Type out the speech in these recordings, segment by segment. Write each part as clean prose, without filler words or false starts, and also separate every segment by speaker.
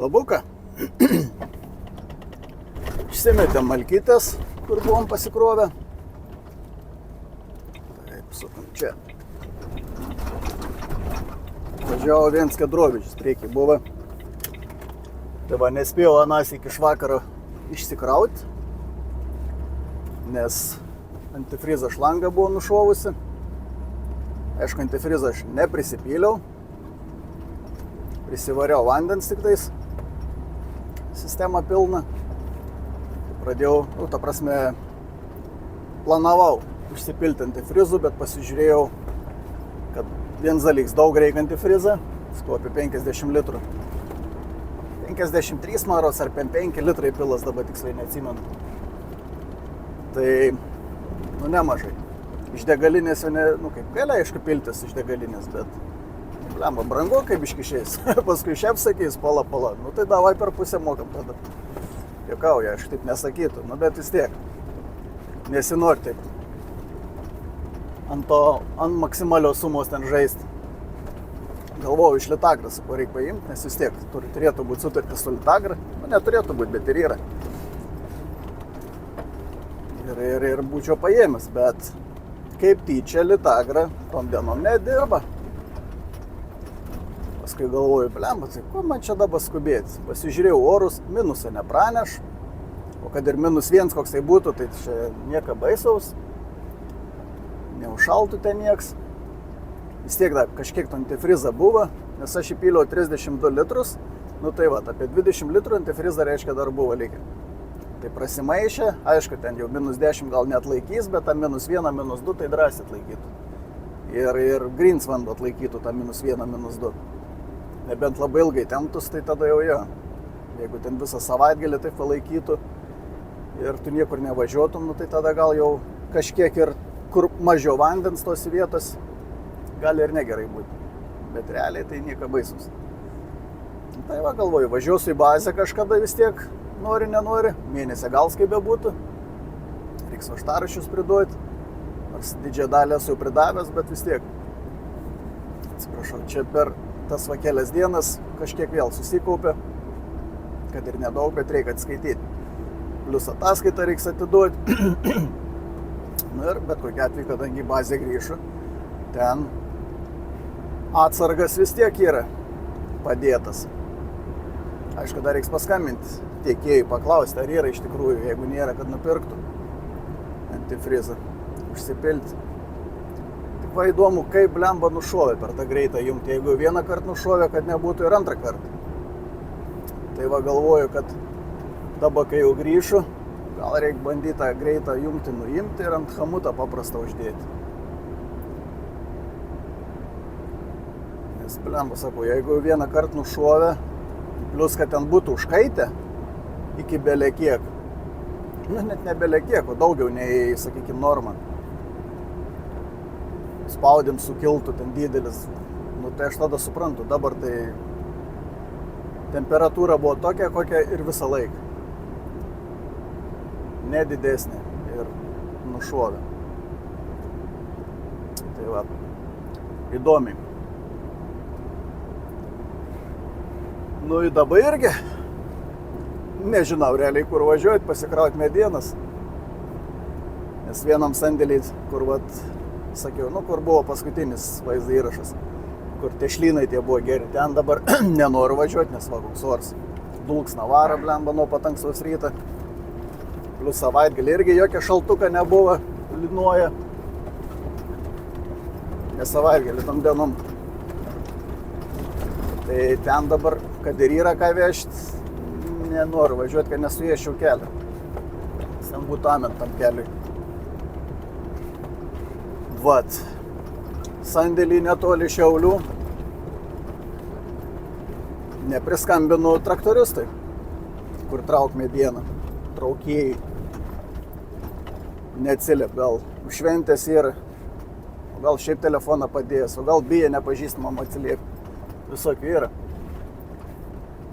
Speaker 1: Labuką. Išsimetėm malkytės, kur buvom pasikrovę. Taip, sukam čia. Važiavo vienas Kedrovičius, priekį buvo. Tai va, nespėjau anas iki vakaro išsikrauti, nes antifrizą šlangą buvo nušovusi. Aišku, antifrizą aš neprisipyliau. Prisivariau vandens tik tais. Sistema pilna. Pradėjau, ta prasme, planavau užsipilti antifrizų, bet pasižiūrėjau, kad vienas dalyks daug reikia antifrizą, skau apie 50 litrų. 53 maros ar 5 litrai pilas, dabar tiksliai neatsimenu. Tai, nemažai. Iš degalinės jau kaip gali aišku piltis iš degalinės, bet blemba, brangu kaip iškišiais. Paskui šep sakys, pala. Tai davai per pusę mokam tada. Jokauja, aš taip nesakytų, bet vis tiek. Nesinori taip. Ant maksimalios sumos ten žaisti. Galvojau iš Litagrą, ko reikia paimti, nes vis tiek turėtų būti sutartis su Litagrą. Neturėtų būti, bet ir yra. Ir būčiau paėmęs, bet kaip tyčia Litagrą tom dienom nedirba. Paskui galvoju, blemba, tai ko man čia dabar skubėti? Pasižiūrėjau orus, minusą nepraneš, o kad ir -1 koks tai būtų, tai čia nieko baisaus, neužšaltų ten nieks. Vis tiek dar kažkiek to antifrizą buvo, nes aš įpyliau 32 litrus, tai va, apie 20 litrų antifrizą reiškia dar buvo likę. Tai prasimaišė, aišku, ten jau -10 gal net laikys, bet tą -1, -2 tai drąsiai atlaikytų. Ir Greens vanduo atlaikytų tą -1, -2. Nebent labai ilgai temptus, tai tada jau jo. Jeigu ten visą savaitgalį taip palaikytų ir tu niekur nevažiuotum, tai tada gal jau kažkiek ir kur mažiau vandens tos vietos, gali ir negerai būti. Bet realiai tai nieko baisus. Tai va, galvoju, važiuosiu į bazę kažkada vis tiek, nori, nenori, mėnesį gals kaip bebūtų. Reiks vaštarašius priduoti, nors didžiąją dalį esu pridavęs, bet vis tiek. Atsiprašau, čia per tas va kelias dienas kažkiek vėl susikaupė, kad ir nedaug, bet reikia atskaityti. Plius ataskaitą reiks atiduoti. Ir bet kokia atveju, kadangi bazė grįžu, ten atsargas vis tiek yra padėtas. Aišku, dar reiks paskambinti tiekėjui, paklausti, ar yra iš tikrųjų, jeigu nėra, kad nupirktų antifrizą, užsipilti. Tik va įdomu, kaip blemba nušovė per tą greitą jungtį. Jeigu vieną kartą nušovė, kad nebūtų ir antrą kartą. Tai va galvoju, kad dabar, kai jau grįšiu, gal reikia bandyti tą greitą jungtį nuimti ir ant chamutą paprastą uždėti. Nes blemba, sakau, jeigu vieną kartą nušovė, plius, kad ten būtų užkaitę iki belekiek, net ne belekiek, o daugiau nei, sakykime, norma. Spaudim sukiltų ten didelis, tai aš tada suprantu, dabar tai temperatūra buvo tokia, kokia ir visą laiką. Nedidesnė ir nušovė. Tai va, įdomiai. Ir dabar irgi nežinau realiai, kur važiuoti, pasikrauti medienas. Nes vienam sandėliai, kur sakiau, kur buvo paskutinis vaizdo įrašas, kur tešlynai tie buvo geri, ten dabar nenoriu važiuoti, nes koks oras. Dulksna vara, blemba, nuo pat ankstaus ryto. Plius savaitgalį irgi jokia šaltuka nebuvo, linuoja. Ne savaitgalį tam dienom. Tai ten dabar, kad ir yra ką vežti, nenoriu važiuoti, kad nesuėščiau kelią. Ten būtų amen tam keliui. Vat, sandėlį netoli Šiaulių. Nepriskambinu traktoristui, kur trauk medieną, traukėjai. Neatsiliep, gal šventės yra, o gal šiaip telefoną padėjęs, o gal bijo nepažįstamam atsiliepti. Visokių yra.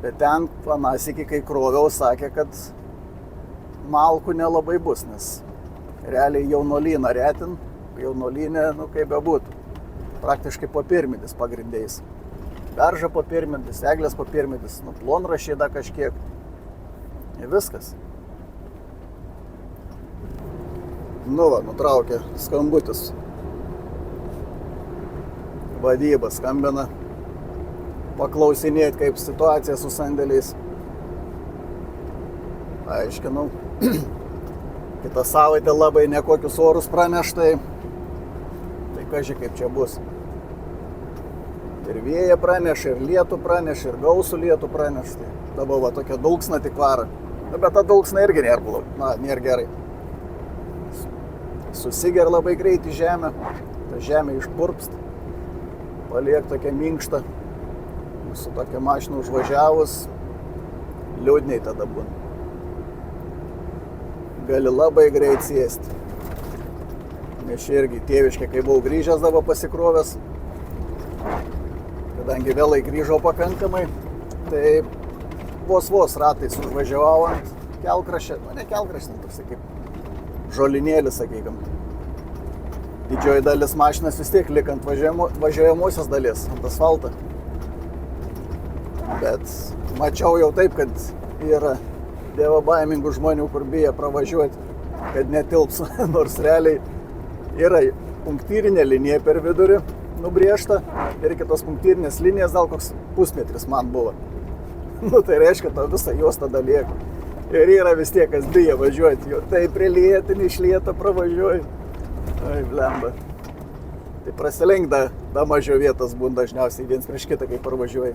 Speaker 1: Bet ten panasiki, kai kroviau, sakė, kad malkų nelabai bus, nes realiai jaunuolyną retin, jaunuolynė, kaip bebūtų, praktiškai po pirmidis pagrindėjais. beržą papirmintis, eglės papirmintis, plonraščiai dar kažkiek. Ir viskas. Nutraukė skambutis. Vadyba skambina. Paklausinėti, kaip situacija su sandėliais. Aiškinau. Kitą savaitę labai nekokius orus praneštai. Tai kaži kaip čia bus. Ir vėją praneša, ir lietų praneša, ir gausų lietų praneša. Dabar va tokia dulksna tik vara. Bet ta dulksna irgi nėra gerai. Susiger labai greitai žemę. Ta žemė išpurpst. Paliek tokia minkšta. Su tokia mašina užvažiavus. Liūdniai tada būna. Gali labai greit sėsti. Nes čia irgi tėviškai, kai buvau grįžęs dabar pasikrovęs, kadangi vėlai grįžau pakankamai, tai vos ratais užvažiavau ant kelkraščio, ne kelkraščio, toks kaip žolinėlis, sakykim. Didžioji dalis mašinas vis tiek lik ant važiuojamosios dalies, ant asfaltą. Bet mačiau jau taip, kad yra dievabaimingų žmonių, kur bijo pravažiuoti, kad netilps, nors realiai yra punktyrinė linija per vidurį nubrėžta ir kitos punktyrinės linijas gal koks pusmetris man buvo. Tai reiškia, to visą juostą dalieka. Ir yra vis tiek, kas bijo važiuoti, jo tai prilietinį išlietą pravažiuoji. Ai, blemba. Tai prasilenk da mažiau vietos būna dažniausiai viens prieš kitą, kai pravažiuoji.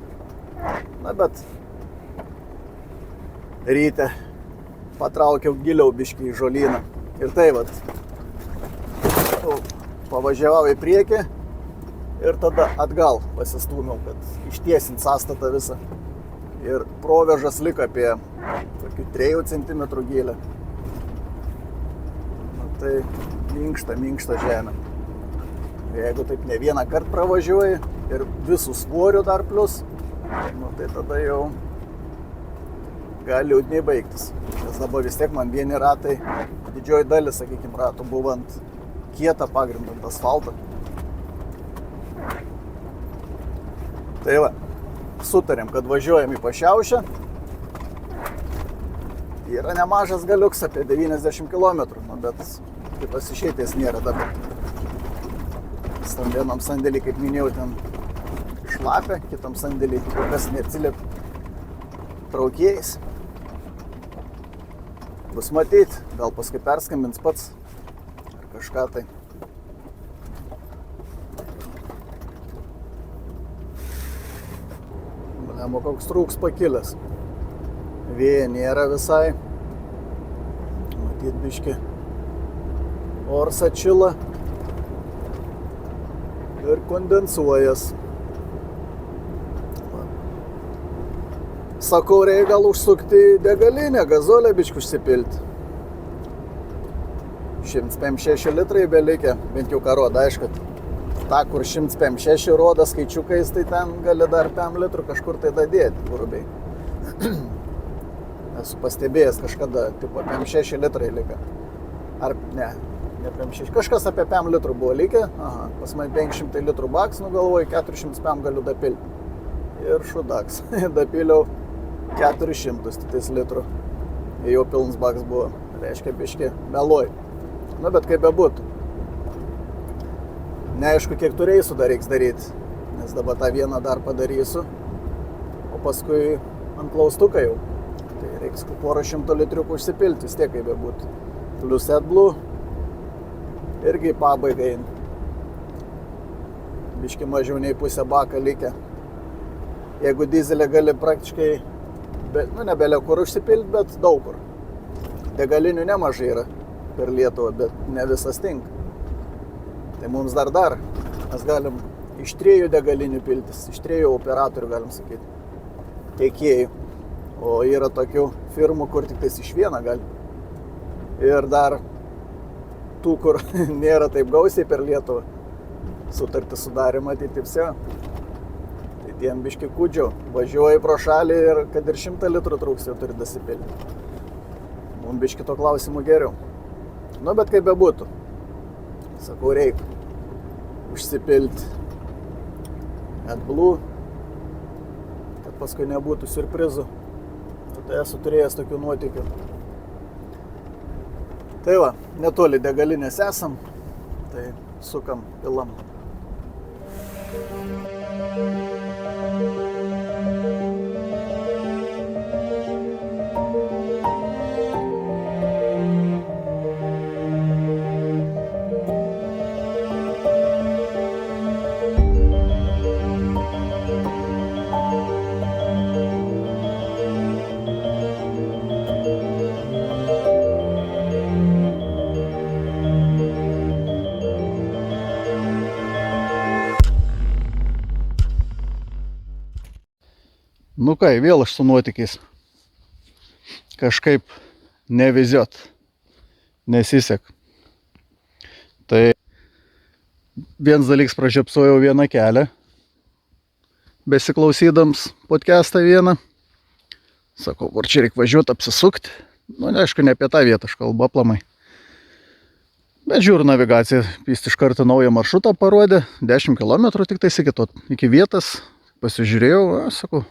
Speaker 1: Na, bet ryte patraukiau giliau biškį į žolyną. Ir tai vat, pavažiavau į priekį ir tada atgal pasistūmiau, kad ištiesint sąstatą visą. Ir provežas liko apie 3 cm gylį. Tai minkšta žemė. Jeigu taip ne vieną kartą pravažiuoji ir visų svorių dar plus, tai tada jau gali liūdniai baigtis. Nes dabar vis tiek man vieni ratai, didžioji dalis, sakykime, ratų buvo ant kietą pagrindą, ant asfaltą. Tai va, sutarėm, kad važiuojam į Pašiaušę. Yra nemažas galiuks, apie 90 km, bet kitos išeities nėra dabar. Tam vienam sandėlį, kaip minėjau, ten šlapia, kitam sandėlį kas neatsiliep traukėjais. Bus matyt, gal paskui perskambins pats ar kažką tai. Blemo, koks trūks pakilęs. Vėja nėra visai. Matyt, biški oras atšila ir kondensuojas. Sakau, reikia gal užsukti į degalinę, gazolę biškį užsipilti. 156 litrai belikę, bent jau ką rodo, aišku, ta, kur 156 rodo skaičiukais, tai ten gali dar 5 litrų kažkur tai dadėti, grubiai. Esu pastebėjęs kažkada, tipo 56 litrai likę. Ar ne 56, kažkas apie 5 litrų buvo likę, pas man 500 litrų baks, galvoju, 405 galiu dapilti. Ir šudaks, dapiliau 400 litrų. Jau pilnas baks buvo, reiškia biški meluoju. Nu, bet kaip bebūtų. Neaišku, kiek tų reisų dar reiks daryti, nes dabar tą vieną dar padarysiu, o paskui ant klaustuką jau. Tai reiks porą 100 litriukų užsipilti, vis tiek kaip bebūtų. Plus AdBlue irgi pabaigai. Biški mažiau nei pusę baką likę. Jeigu dizelę gali praktiškai, nebelė kur užsipilti, bet daug kur. Degalinių nemažai yra per Lietuvą, bet ne visas tinka. Tai mums dar, mes galim iš 3 degalinių piltis, iš 3 operatorių galim sakyti, tiekėjų. O yra tokių firmų, kur tik tais iš 1 gali. Ir dar tų, kur nėra taip gausiai per Lietuvą, sutartį sudarė matyti visi. Tai tiem biški kūdžiau, važiuoji pro šalį ir kad ir 100 litrų trūks, jau turi dasipilti. Mums biški to klausimų geriau. Nu, bet kaip bebūtų, sakau, reikia užsipilti AdBlue paskui nebūtų siurprizų. Tai esu turėjęs tokių nuotykių. Tai va, netoli degalinės esam, tai sukam, pilam. Nu ką, vėl aš su nuotykiais. Kažkaip neviziot, nesisek. Tai vienas dalyks pražiopsojau vieną kelią, besiklausydams podcastą vieną. Sakau, kur čia reikia važiuoti, apsisukti. Nu, aišku, ne apie tą vietą, aš kalbu aplamai. Bet žiūriu, navigacija jis iš karto naują maršrutą parodė, 10 km tik tais iki vietos. Pasižiūrėjau, sakau,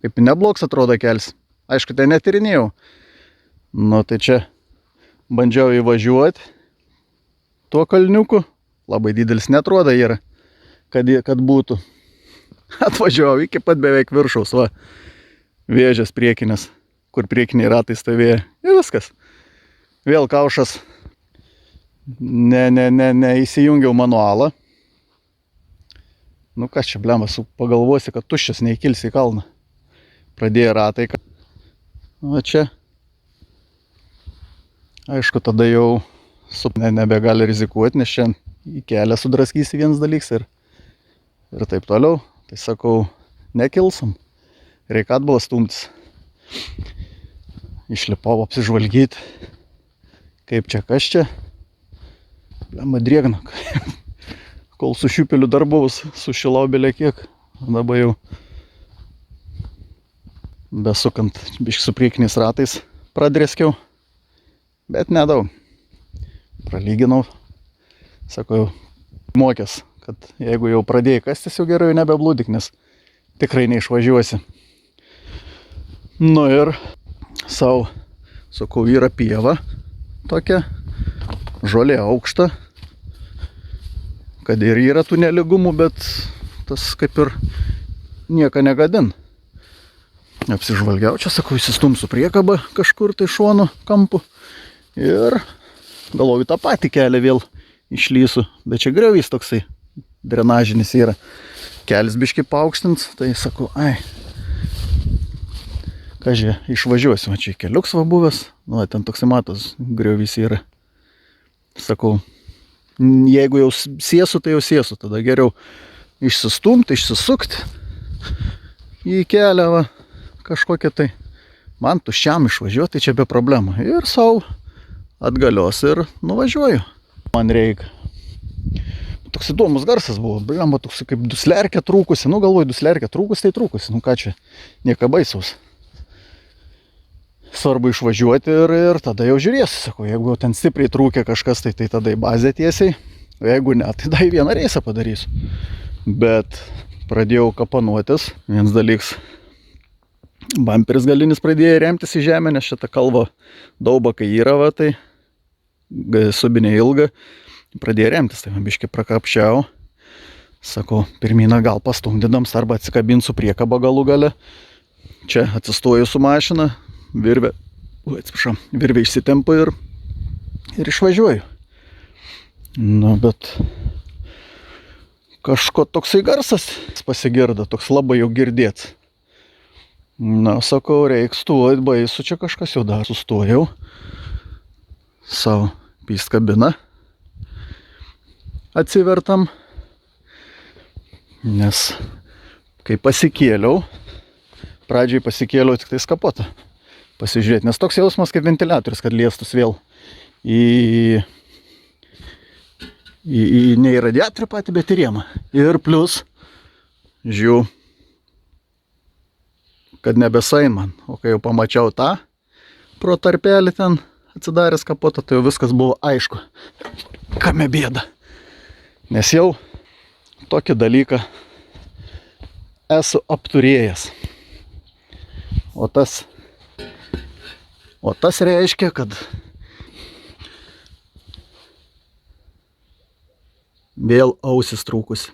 Speaker 1: kaip neblogs atrodo kelias. Aišku, tai netyrinėjau. Nu, tai čia bandžiau įvažiuoti tuo kalniuku. Labai didelis netrodo yra, kad būtų. Atvažiavau iki pat beveik viršaus, va. Vėžės priekinės, kur priekiniai ratai stovėjo. Ir viskas. Vėl kaušas. Įsijungiau manualą. Nu, kas čia, blemas, pagalvosi, kad tuščias neįkilsi į kalną. Pradėjo ratai. O čia. Aišku, tada jau nebegali rizikuoti, nes šiandien į kelią sudraskysi vienas dalyks ir taip toliau. Tai sakau, nekilsam. Reikia atbalą stumtis. Išlipau apsižvalgyti. Kaip čia, kas čia. Blema drėgna. Kol su šiupeliu dar buvus, sušilau belė kiek. Dabar jau besukant biškį su priekiniais ratais pradrėskiau, bet nedaug. Pralyginau, sakau, mokęs, kad jeigu jau pradėjai kastis, jau gerai nebeblūdik, nes tikrai neišvažiuosi. Nu ir sau, sakau, yra pieva tokia, žolė aukšta, kad ir yra tų nelygumų, bet tas kaip ir nieko negadin. Apsižvalgiau, čia sakau, įsistumsiu priekabą kažkur tai šonu kampu ir galvoju tą patį kelią vėl išlysiu, bet čia griovys toksai drenažinis yra. Kelias biškį paaukštins, tai sakau, kažkai išvažiuosiu, va čia keliuks va buvęs, nu, ten toksai matos griovys yra. Sakau, jeigu jau sėsiu, tai jau sėsiu, tada geriau išsistumti, išsisukti į kelią, va. Kažkokia tai, man tuščiam išvažiuoti, tai čia be problemų. Ir sau atgalios ir nuvažiuoju. Man reikia. Toks įdomus garsas buvo, blema, toks kaip duslerkė trūkusi. Nu, galvoju, duslerkė trūkusi, tai trūkusi. Nu, ką čia, nieka baisaus. Svarbu išvažiuoti ir tada jau žiūrėsiu. Sakau, jeigu ten stipriai trūkė kažkas, tai tada į bazę tiesiai. O jeigu ne, tai dar vieną reisą padarysiu. Bet pradėjau kapanuotis. Vienas dalyks. Bamperis galinis pradėjo remtis į žemę, nes šitą kalvo daubą, kai yra, va, tai subinė ilga, pradėjo remtis, tai man biškį prakapšiau. Sakau, pirmyną gal pastumdydams arba atsikabinsiu priekabą galų gale. Čia atsistoju su mašina, virvė išsitempu ir išvažiuoju. Nu, bet kažko toksai garsas pasigirda, toks labai jau girdėts. Na, sakau, reiks stuot, baisu, čia kažkas jau dar sustojau. Savo pyst kabiną. Atsivertam. Nes kai pasikėliau, pradžiai pasikėliau tik tai kapotą pasižiūrėti, nes toks jausmas kaip ventiliatorius, kad liestus vėl ne į radiatorių patį, bet į rėmą. Ir plus, žiūrėjau, kad nebesain man. O kai jau pamačiau tą pro tarpelį ten atsidaręs kapotą, tai jau viskas buvo aišku, kame bėda. Nes jau tokį dalyką esu apturėjęs. O tas reiškia, kad vėl ausis trūkusi.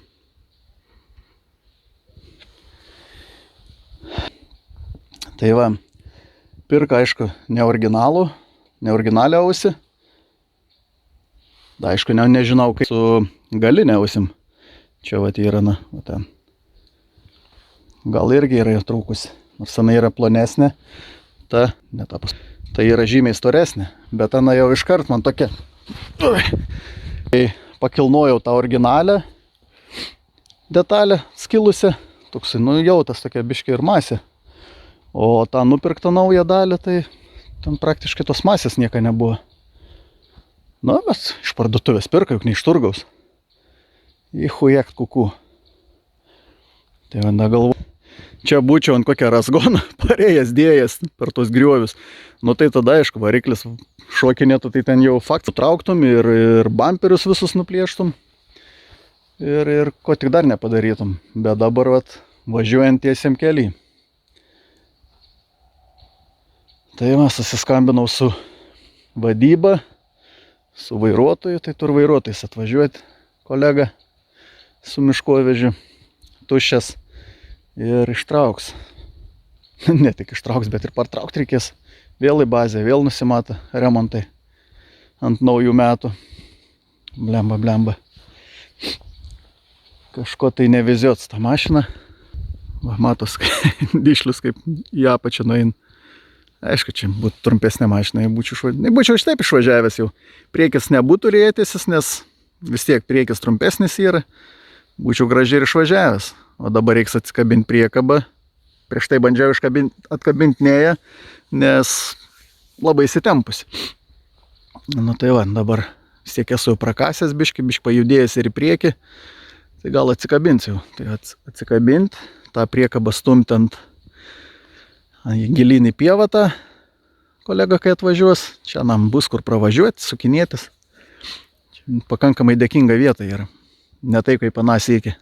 Speaker 1: Tai va, pirka, aišku, neoriginalią ausį. Da, aišku, nežinau, kaip su galinė ausim. Čia va, yra, na, va ten. Gal irgi yra trūkusi. Nors jinai yra plonesnė. Ta yra žymiai storesnė. Bet ana jau iškart man tokia. Tai pakilnojau tą originalią detalę skilusią. Toksai, nu, jau tas tokia biškė ir masė. O tą nupirktą naują dalį, tai ten praktiškai tos masės nieka nebuvo. Nu, bet iš parduotuvės pirka, juk ne iš turgaus. Į chujekt kuku. Tai vanda galvo. Čia būčiau ant kokią razgoną parėjęs, dėjęs per tos griovius. Nu tai tada, aišku, variklis šokinėtų, tai ten jau faktų trauktum ir bumperius visus nuplėštum. Ir ko tik dar nepadarytum. Bet dabar, vat, važiuojant tiesiam keliui. Tai va, susiskambinau su vadyba, su vairuotoju, tai tur vairuotojas atvažiuoti, kolega su miškovežiu, tuščias ir ištrauks. Ne tik ištrauks, bet ir partraukti reikės. Vėl į bazę, vėl nusimata remontai ant naujų metų. Blemba. Kažko tai neviziuots tą mašiną. Va, matos, dišlius kaip į apačią nueina. Aišku, čia būtų trumpesnė mašina, būčiau šitaip išvažiavęs jau. Priekis nebūtų rėtėsis, nes vis tiek priekis trumpesnis yra. Būčiau gražiai ir išvažiavęs. O dabar reiks atsikabinti priekabą. Prieš tai bandžiau atkabinti neją, nes labai įsitempusi. Nu tai va, dabar vis tiek esu prakasęs biški pajudėjęs ir į priekį. Tai gal atsikabinsiu. Tai atsikabinti, tą priekabą stumtent gilyn į pievą tą kolega, kai atvažiuos. Čia nam bus kur pravažiuoti, sukinėtis. Čia pakankamai dėkinga vieta yra. Ne tai kaip anasį iki.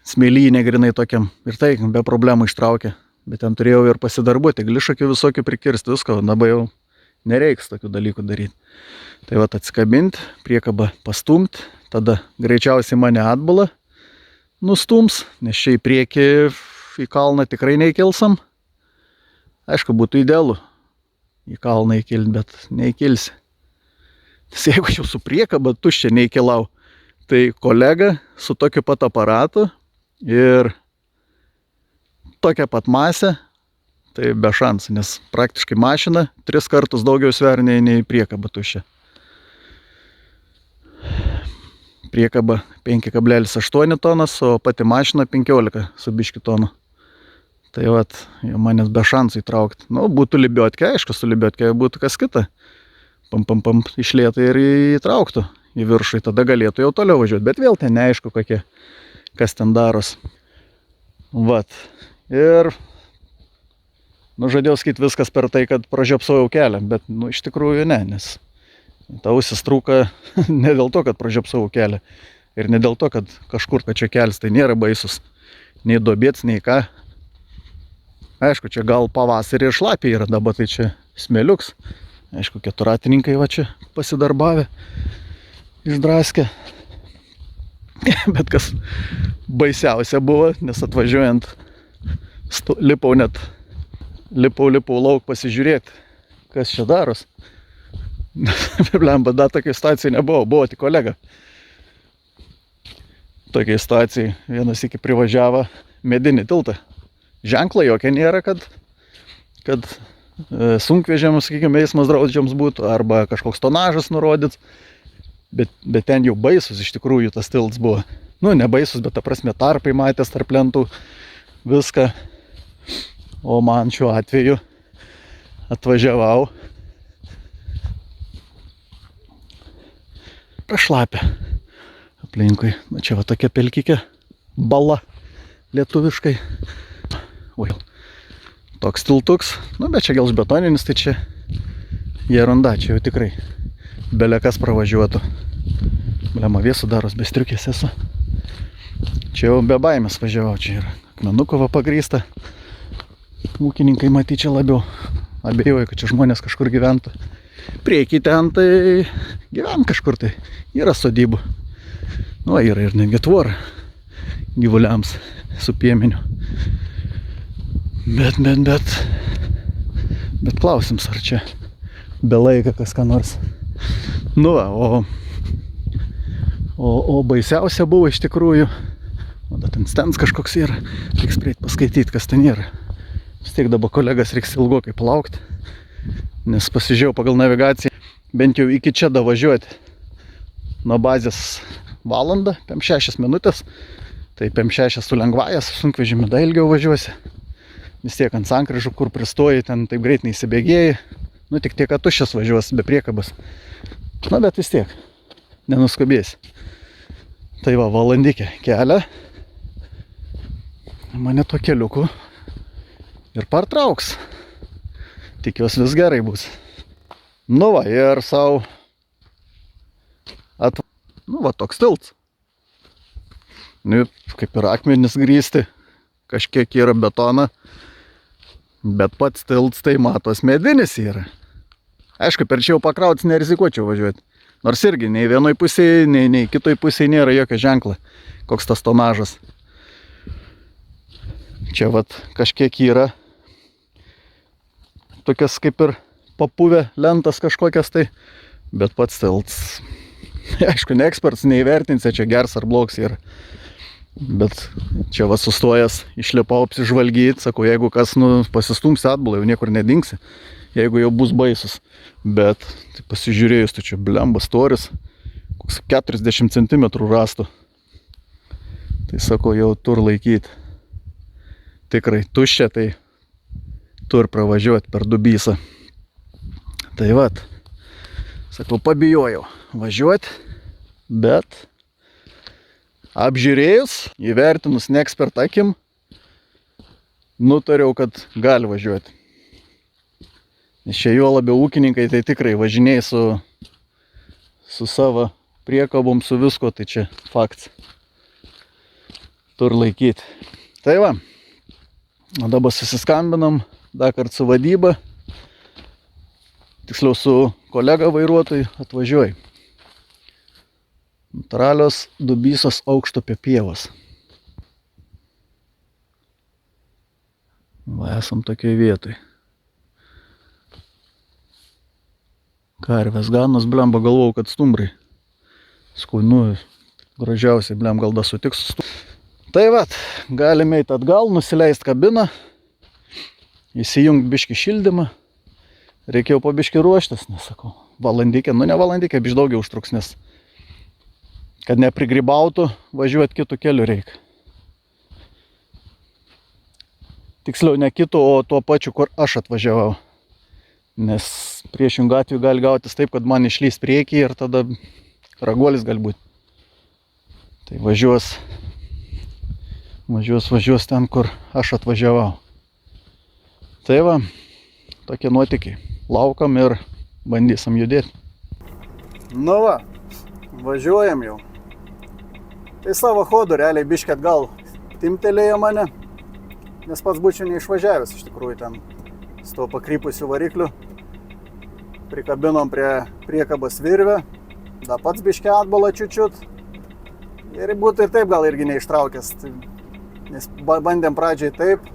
Speaker 1: Smėlynė grinai tokiam. Ir tai be problemų ištraukė. Bet ten turėjau ir pasidarbuoti. Glišakių visokių prikirsti visko. Dabar jau nereiks tokių dalykų daryti. Tai va atsikabinti, priekabą pastumti. Tada greičiausiai mane atbula nustums. Nes čia į priekį į kalną tikrai neįkilsam. Aišku, būtų idealu į kalną įkilti, bet neįkilsi. Nes jeigu jau su priekaba tuščia neįkilau, tai kolega su tokiu pat aparatu ir tokia pat masė, tai be šansų, nes praktiškai mašina 3 kartus daugiau sveria nei priekaba tuščia. Priekaba 5,8 tonas, o pati mašina 15 su biški tonų. Tai vat, jau manęs be šansų įtraukti. Nu, būtų libiotke, aišku, su libiotke būtų kas kita. Pam, išlėtai ir įtrauktų į viršų, tada galėtų jau toliau važiuoti. Bet vėl ten neaišku, kas ten daros. Vat. Ir, nu, žadėjau sakyti viskas per tai, kad pražiopsojau kelią, bet, nu, iš tikrųjų ne, nes ta ausis trūka ne dėl to, kad pražiopsojau kelią. Ir ne dėl to, kad kažkur, kad čia kelias, tai nėra baisus. Nei duobėts, nei ką. Aišku, čia gal pavasarį ir šlapiai yra, dabar tai čia smėliuks. Aišku, keturatininkai va čia pasidarbavę, išdraskė. Bet kas baisiausia buvo, nes atvažiuojant lipau lauk pasižiūrėti, kas čia daros. Blemba, dar tokiai situacijai nebuvo, buvo tik kolega. Tokiai situacijai vienas iki privažiavo medinį tiltą. Ženklo jokia nėra, kad sunkvežiams, sakykime, eismas draudžiams būtų, arba kažkoks tonažas nurodyts. Bet ten jau baisus iš tikrųjų tas tiltas buvo. Nu, ne baisus, bet ta prasme tarpai matęs tarp lentų viską. O man šiuo atveju atvažiavau prašlapę aplinkui. Na, čia va tokia pelkikė, bala lietuviškai. Oi, toks tiltuks, nu bet čia gelžbetoninis, tai čia jerunda, čia jau tikrai belekas pravažiuotų. Blema, vėsų daros, be striukės esu. Čia jau be baimės važiavau, čia yra akmenukų va pagrįsta. Ūkininkai matyčia labiau abejoju, kad čia žmonės kažkur gyventų. Prieky ten tai gyvent kažkur tai. Yra sodybų. Nu, yra ir netgi tvora gyvuliams su piemeniu. Bet klausims, ar čia be laika kas ką nors. Nu va, o baisiausia buvo iš tikrųjų. O da ten stends kažkoks yra. Reiks prieit paskaityti, kas ten yra. Vis tiek dabar kolegas reiks ilgokai plaukti. Nes pasižiūrėjau pagal navigaciją. Bent jau iki čia davažiuoti. Nuo bazės valandą, 5-6 minutės. Tai 5-6 su lengvaja, su sunkvežimiu da ilgiau važiuosi. Vis tiek ant sankryžų, kur pristoji, ten taip greit neįsibėgėjai. Nu tik tiek, kad tuščias važiuos be priekabas. Na, bet vis tiek, nenuskubėsi. Tai va, valandikė kelia. Mane to keliuku ir partrauks. Tikiuosi vis gerai bus. Nu va, ir sau Nu va, toks tilts. Nu, kaip ir akmenis grįsti. Kažkiek yra betona. Bet pats tilts tai matos medinis yra. Aišku, per čia jau pakrautis nerizikuočiau važiuoti. Nors irgi nei vienoj pusėje, nei kitoj pusėje nėra jokio ženklo, koks tas tonažas. Čia vat kažkiek yra tokias kaip ir papuvę lentas kažkokias tai, bet pats tilts, aišku, ne eksperts, neįvertinsi, čia gers ar blogs yra. Bet čia va sustojęs, išlipau apsižvalgyti, sakau, jeigu kas pasistumsi atbulą, jau niekur nedingsi, jeigu jau bus baisus. Bet tai pasižiūrėjus, tai čia blembas storis, koks 40 cm rastų. Tai sakau, jau tur laikyti. Tikrai tuščia, tai tur pravažiuoti per Dubysą. Tai vat, sakau, pabijojau važiuoti, bet apžiūrėjus, įvertinus ne ekspert akim, nutariau, kad gali važiuoti. Nes čia jo labiau ūkininkai tai tikrai važinėjai su savo priekabom, su visko, tai čia faktas. Tur laikyti. Tai va, o dabar susiskambinam, dar kart su vadyba, tiksliau su kolega vairuotojui atvažiuoju. Natūralios Dubysos aukštupio pievos. Va, esam tokioj vietoj. Karvės ganos, blemba, galvojau, kad stumbrai. Skui, gražiausiai, blem, gal da sutiks su stumbrai. Tai vat, galime eiti atgal, nusileist kabiną, įsijungt biškį šildymą. Reikėjo po biškį ruoštis, nesakau, valandikė, ne valandikė, biškį daugiau užtruks, nes kad neprigrybautų, važiuoti kitų kelių reikia. Tiksliau, ne kitų, o tuo pačiu, kur aš atvažiavau. Nes priešingų atveju gali gautis taip, kad man išlys priekį ir tada raguolis gali būti. Tai važiuos ten, kur aš atvažiavau. Tai va, tokie nuotykiai. Laukam ir bandysim judėti. Nu va, važiuojam jau. Tai savo chodu realiai biškį atgal timtelėjo mane, nes pats būčiau neišvažiavęs iš tikrųjų ten su tuo pakrypusiu varikliu. Prikabinom prie priekabos virvę, da pats biškį atbalą čiučiut. Ir būtų ir taip gal irgi neištraukęs, nes bandėm pradžiai taip,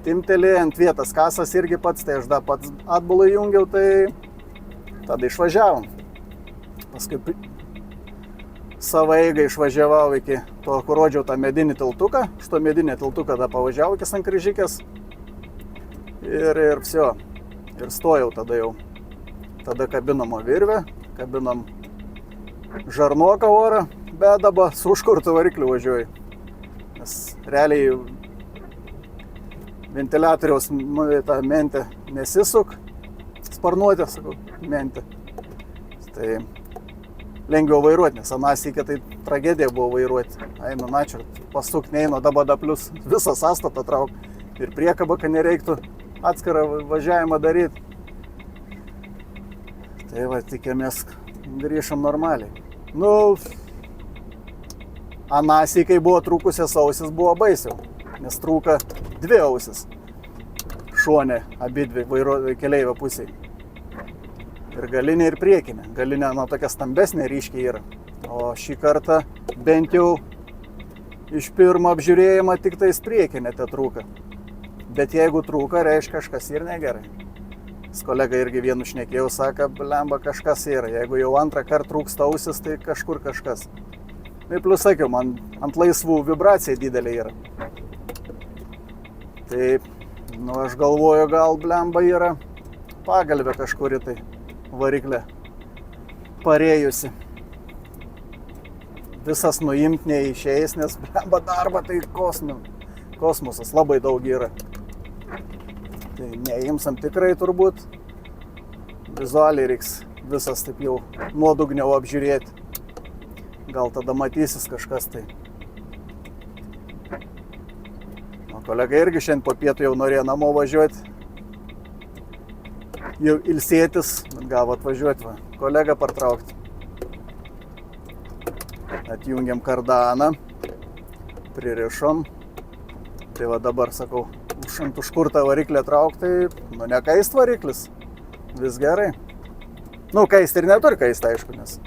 Speaker 1: timtelėjo ant vietas kasas irgi pats, tai aš da pats atbalą jungiau, tai tada išvažiavom. Paskui savo eigą išvažiavau iki to, kur rodžiau tą medinį tiltuką. Šito medinį tiltuką da pavažiavau iki Sankryžikės. Ir vsio. Ir stojau tada jau. Tada kabinom virvę, kabinom žarnoką orą, bet dabar su užkurtu varikliu važiuoju. Nes realiai ventiliatoriaus tą mentę nesisuk, sparnuotę, sakau, mentę. Tai lengviau vairuoti, nes anąsykį tai tragedija buvo vairuoti. Einu načio, pasuk neinu, dabar da plius visą sąstatą trauk. Ir priekabą, kad nereiktų atskirą važiavimą daryti. Tai va, tikėmės, grįšam normaliai. Anąsykai buvo trūkusias ausis, buvo baisiau. nes trūka dvi ausis. Šonė, abidvi keleivio pusėje. Ir galinė ir priekinė. Galinė tokia stambesnė ryškiai yra. O šį kartą bent jau iš pirmo apžiūrėjimo tik tais priekinė te trūka. Bet jeigu trūka, reiškia kažkas ir negerai. Kolega irgi vienu šnekėjau, sako, blemba kažkas yra. Jeigu jau antrą kartą trūksta ausis, tai kažkur kažkas. Ir plus sakiau, man ant laisvų vibracija didelė yra. Tai, aš galvoju, gal blemba yra pagalbė kažkuri tai variklė parėjusi. Visas nuimt neišeis, nes blemba darba tai kosmosas labai daug yra. Tai neimsam tikrai turbūt. Vizualiai reiks visas taip jau nuodugniau apžiūrėti. Gal tada matysis kažkas tai. O kolega irgi šiandien po pietų jau norėjo namo važiuoti. Jau ilsėtis, bet gavo atvažiuoti va. Kolegą partraukti. Atjungiam kardaną. Pririšom. Tai va dabar sakau, ant užkurtą variklę traukti, nekaist variklis, vis gerai. Kaist ir neturi kaist, aišku, nes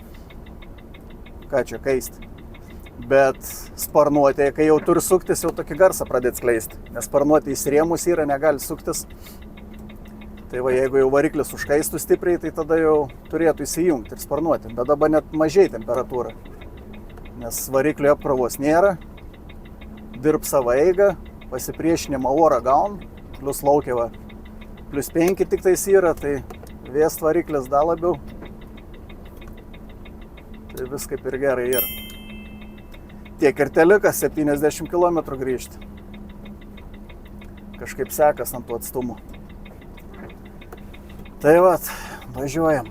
Speaker 1: ką čia kaist. Bet sparnuotė, kai jau turi suktis, jau tokį garsą pradėti skleisti, nes sparnuotė įsirėmus yra, negali suktis. Tai va, jeigu jau variklis užkaistų stipriai, tai tada jau turėtų įsijungti ir sparnuoti, bet dabar net mažiai temperatūra, nes variklio apkrovos nėra, dirb savo eigą, pasipriešinimą orą gaun, plus laukia va, plus 5 tik tais yra, tai vėst variklis dar labiau. Tai vis kaip ir gerai yra. Tiek ir telikas 70 km grįžti. Kažkaip sekas ant tų atstumų. Tai vat, važiuojam.